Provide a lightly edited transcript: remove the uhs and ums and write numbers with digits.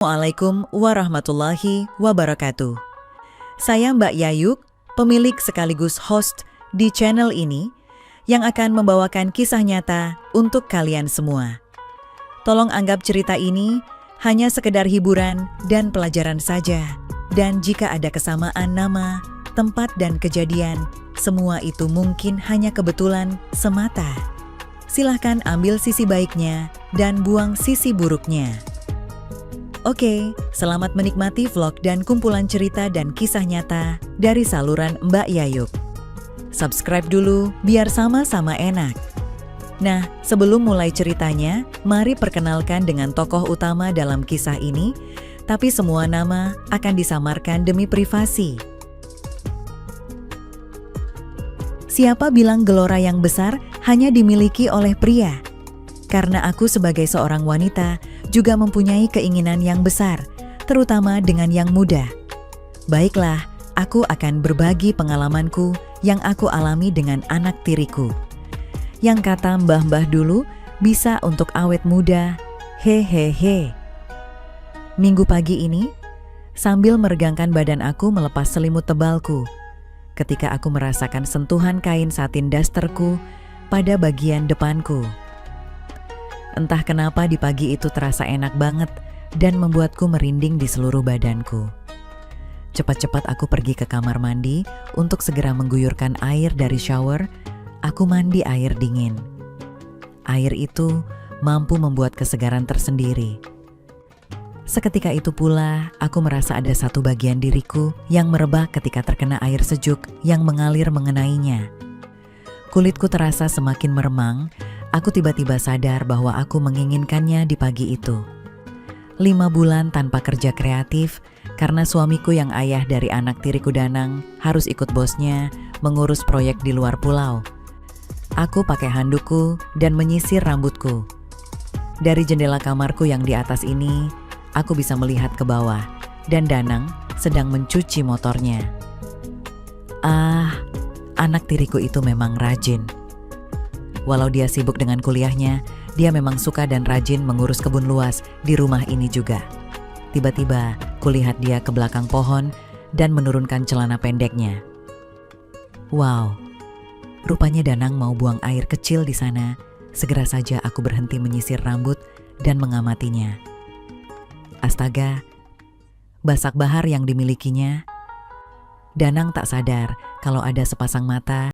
Assalamualaikum warahmatullahi wabarakatuh. Saya Mbak Yayuk, pemilik sekaligus host di channel ini yang akan membawakan kisah nyata untuk kalian semua. Tolong anggap cerita ini hanya sekedar hiburan dan pelajaran saja. Dan jika ada kesamaan nama, tempat dan kejadian, semua itu mungkin hanya kebetulan semata. Silahkan ambil sisi baiknya dan buang sisi buruknya. Oke, selamat menikmati vlog dan kumpulan cerita dan kisah nyata dari saluran Mbak Yayuk. Subscribe dulu biar sama-sama enak. Nah, sebelum mulai ceritanya, mari perkenalkan dengan tokoh utama dalam kisah ini, tapi semua nama akan disamarkan demi privasi. Siapa bilang gelora yang besar hanya dimiliki oleh pria? Karena aku sebagai seorang wanita juga mempunyai keinginan yang besar, terutama dengan yang muda. Baiklah, aku akan berbagi pengalamanku yang aku alami dengan anak tiriku. Yang kata mbah-mbah dulu, bisa untuk awet muda, hehehe. Minggu pagi ini, sambil meregangkan badan aku melepas selimut tebalku, ketika aku merasakan sentuhan kain satin dasterku pada bagian depanku. Entah kenapa di pagi itu terasa enak banget dan membuatku merinding di seluruh badanku. Cepat-cepat aku pergi ke kamar mandi untuk segera mengguyurkan air dari shower. Aku mandi air dingin. Air itu mampu membuat kesegaran tersendiri. Seketika itu pula, aku merasa ada satu bagian diriku yang merebah ketika terkena air sejuk yang mengalir mengenainya. Kulitku terasa semakin meremang. Aku tiba-tiba sadar bahwa aku menginginkannya di pagi itu. 5 bulan tanpa kerja kreatif, karena suamiku yang ayah dari anak tiriku Danang harus ikut bosnya mengurus proyek di luar pulau. Aku pakai handukku dan menyisir rambutku. Dari jendela kamarku yang di atas ini, aku bisa melihat ke bawah, dan Danang sedang mencuci motornya. Anak tiriku itu memang rajin. Walau dia sibuk dengan kuliahnya, dia memang suka dan rajin mengurus kebun luas di rumah ini juga. Tiba-tiba, kulihat dia ke belakang pohon dan menurunkan celana pendeknya. Wow, rupanya Danang mau buang air kecil di sana. Segera saja aku berhenti menyisir rambut dan mengamatinya. Astaga, basak bahar yang dimilikinya. Danang tak sadar kalau ada sepasang mata